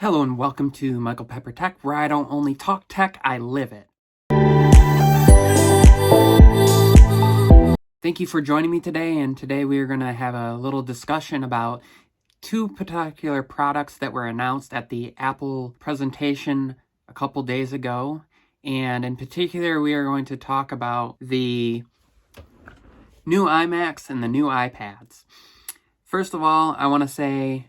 Hello and welcome to Michael Pepper Tech, where I don't only talk tech, I live it. Thank you for joining me today, and today we are going to have a little discussion about two particular products that were announced at the Apple presentation a couple days ago. And in particular, we are going to talk about the new iMacs and the new iPads. First of all, I want to say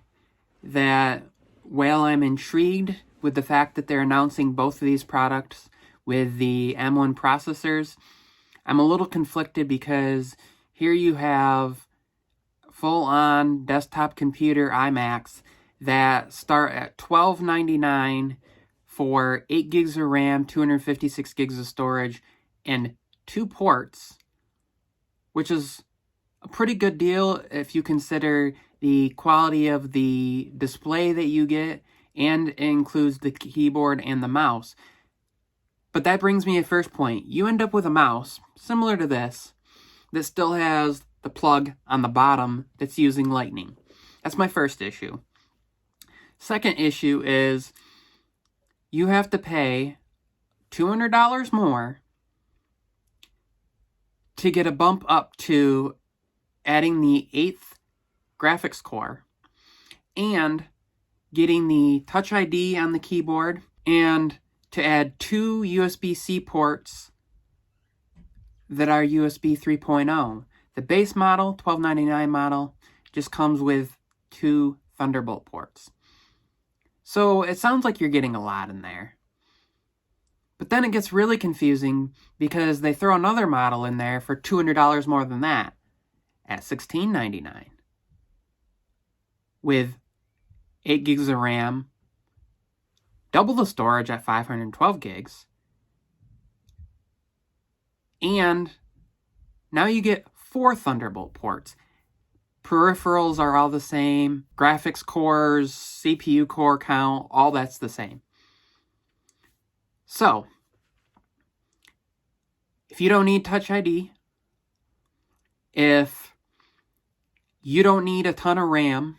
that while I'm intrigued with the fact that they're announcing both of these products with the M1 processors, I'm a little conflicted because here you have full-on desktop computer iMacs that start at $12.99 for 8 gigs of RAM, 256 gigs of storage, and 2 ports, which is a pretty good deal if you consider the quality of the display that you get, and it includes the keyboard and the mouse. But that brings me to first point. You end up with a mouse similar to this that still has the plug on the bottom that's using Lightning. That's my first issue. Second issue is you have to pay $200 more to get a bump up to adding the 8th graphics core and getting the Touch ID on the keyboard, and to add 2 USB-C ports that are USB 3.0. The base model, $12.99 model, just comes with 2 Thunderbolt ports. So it sounds like you're getting a lot in there. But then it gets really confusing because they throw another model in there for $200 more than that at $16.99 with 8 gigs of RAM, double the storage at 512 gigs, and now you get 4 Thunderbolt ports. Peripherals are all the same, graphics cores, CPU core count, all that's the same. So, if you don't need Touch ID, if you don't need a ton of RAM,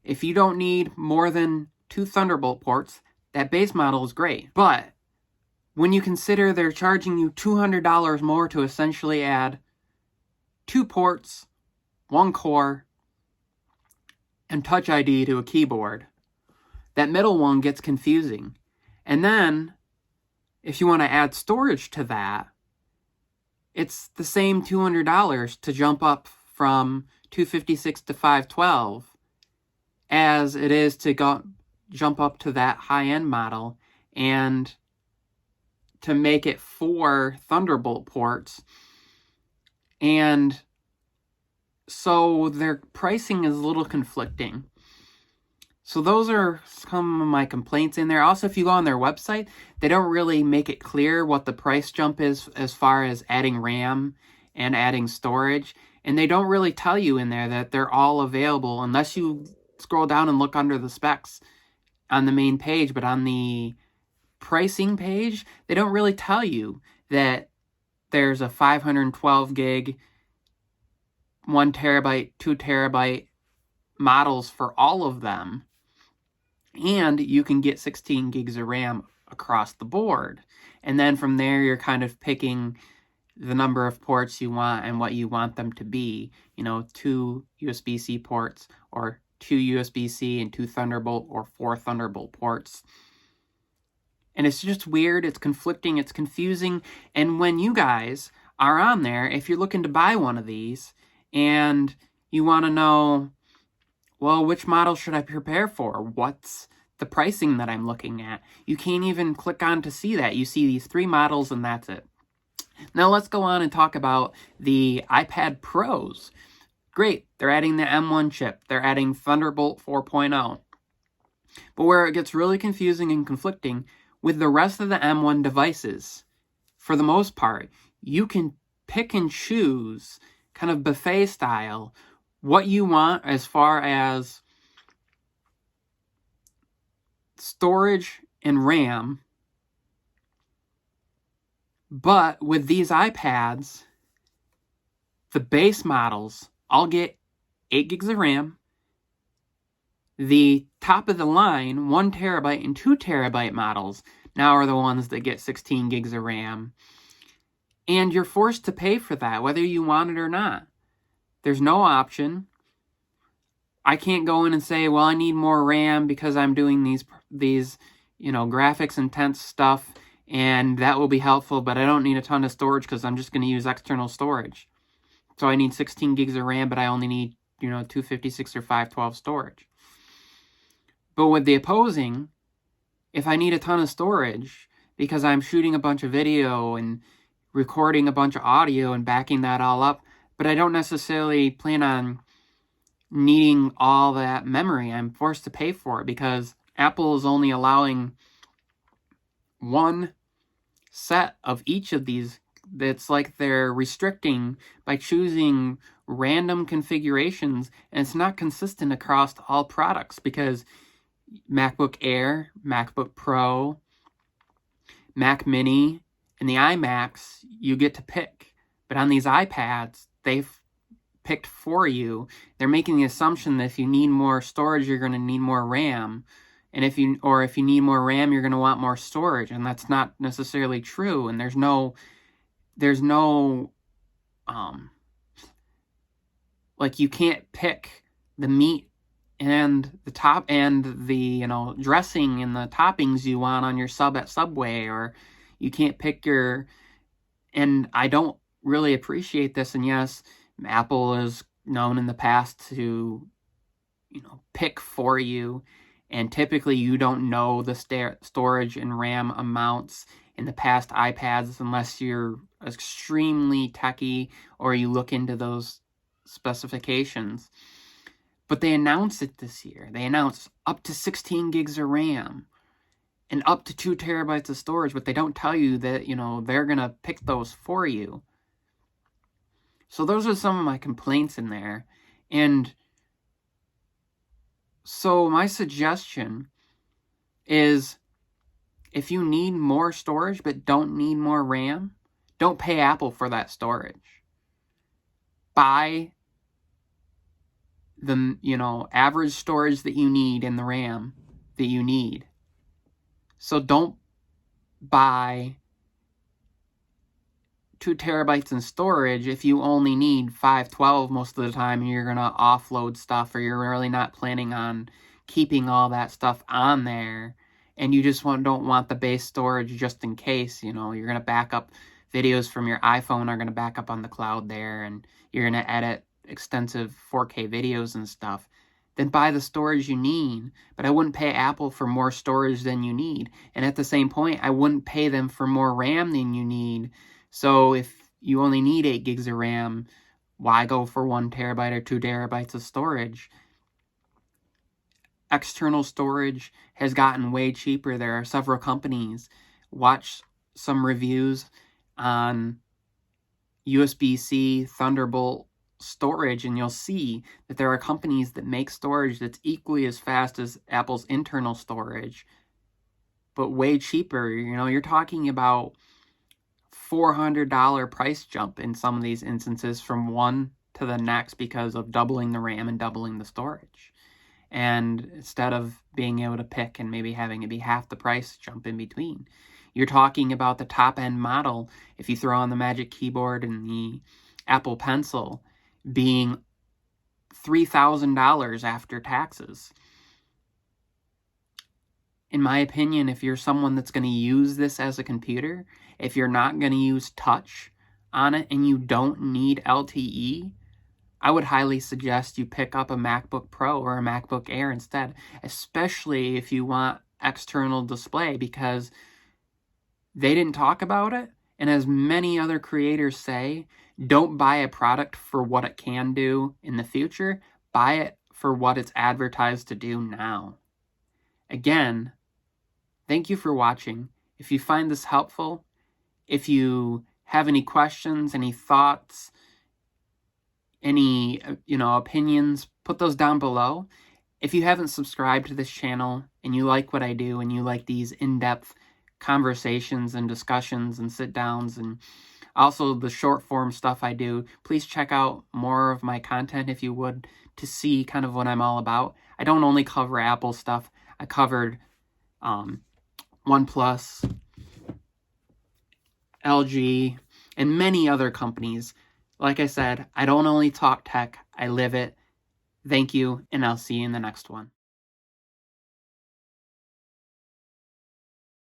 if you don't need more than 2 Thunderbolt ports, that base model is great. But when you consider they're charging you $200 more to essentially add 2 ports, 1 core, and Touch ID to a keyboard, that middle one gets confusing. And then, if you want to add storage to that, it's the same $200 to jump up from 256 to 512 as it is to jump up to that high-end model and to make it 4 Thunderbolt ports. And so their pricing is a little conflicting. So those are some of my complaints in there. Also, if you go on their website, they don't really make it clear what the price jump is as far as adding RAM and adding storage. And they don't really tell you in there that they're all available unless you scroll down and look under the specs on the main page. But on the pricing page, they don't really tell you that there's a 512 gig, 1 terabyte, 2 terabyte models for all of them. And you can get 16 gigs of RAM across the board. And then from there, you're kind of picking the number of ports you want and what you want them to be. 2 USB-C ports, or 2 USB-C and 2 Thunderbolt, or 4 Thunderbolt ports. And it's just weird, it's conflicting, it's confusing. And when you guys are on there, if you're looking to buy one of these and you want to know, well, which model should I prepare for? What's the pricing that I'm looking at? You can't even click on to see that. You see these 3 models and that's it. Now let's go on and talk about the iPad Pros. Great, they're adding the M1 chip. They're adding Thunderbolt 4.0. But where it gets really confusing and conflicting, with the rest of the M1 devices, for the most part, you can pick and choose, kind of buffet style, what you want as far as storage and RAM. But with these iPads, the base models all get 8 gigs of RAM. The top of the line 1 terabyte and 2 terabyte models now are the ones that get 16 gigs of RAM. And you're forced to pay for that, whether you want it or not. There's no option. I can't go in and say, well, I need more RAM because I'm doing these graphics intense stuff, and that will be helpful, but I don't need a ton of storage because I'm just going to use external storage. So I need 16 gigs of RAM, but I only need, 256 or 512 storage. But with the opposing, if I need a ton of storage because I'm shooting a bunch of video and recording a bunch of audio and backing that all up, but I don't necessarily plan on needing all that memory, I'm forced to pay for it because Apple is only allowing one set of each of these. It's like they're restricting by choosing random configurations, and it's not consistent across all products because MacBook Air, MacBook Pro, Mac Mini, and the iMacs, you get to pick. But on these iPads, they've picked for you. They're making the assumption that if you need more storage, you're going to need more RAM. And if you need more RAM, you're going to want more storage. And that's not necessarily true. And there's no you can't pick the meat and the top and the dressing and the toppings you want on your sub at Subway, or you can't pick and I don't really appreciate this. And yes, Apple is known in the past to pick for you, and typically you don't know the storage and RAM amounts in the past iPads unless you're extremely techie or you look into those specifications. But they announced it this year. They announced up to 16 gigs of RAM and up to 2 terabytes of storage, but they don't tell you that, they're going to pick those for you. So those are some of my complaints in there. And so my suggestion is, if you need more storage but don't need more RAM, don't pay Apple for that storage. Buy the, average storage that you need in the RAM that you need. So don't buy 2 terabytes in storage if you only need 512 most of the time and you're going to offload stuff, or you're really not planning on keeping all that stuff on there, and you just don't want the base storage just in case. You're going to back up videos from your iPhone, are going to back up on the cloud there, and you're going to edit extensive 4K videos and stuff. Then buy the storage you need. But I wouldn't pay Apple for more storage than you need. And at the same point, I wouldn't pay them for more RAM than you need. So if you only need 8 gigs of RAM, why go for 1 terabyte or 2 terabytes of storage? External storage has gotten way cheaper. There are several companies. Watch some reviews on USB-C, Thunderbolt storage, and you'll see that there are companies that make storage that's equally as fast as Apple's internal storage, but way cheaper. You're talking about $400 price jump in some of these instances from one to the next because of doubling the RAM and doubling the storage. And instead of being able to pick and maybe having it be half the price jump in between, you're talking about the top end model, if you throw on the Magic Keyboard and the Apple Pencil, being $3,000 after taxes. In my opinion, if you're someone that's going to use this as a computer, if you're not going to use touch on it and you don't need LTE, I would highly suggest you pick up a MacBook Pro or a MacBook Air instead, especially if you want external display, because they didn't talk about it. And as many other creators say, don't buy a product for what it can do in the future. Buy it for what it's advertised to do now. Again, thank you for watching. If you find this helpful, if you have any questions, any thoughts, any opinions, put those down below. If you haven't subscribed to this channel and you like what I do and you like these in-depth conversations and discussions and sit-downs and Also, the short form stuff I do. Please check out more of my content if you would, to see kind of what I'm all about. I don't only cover Apple stuff. I covered OnePlus, LG, and many other companies. Like I said, I don't only talk tech, I live it. Thank you, and I'll see you in the next one.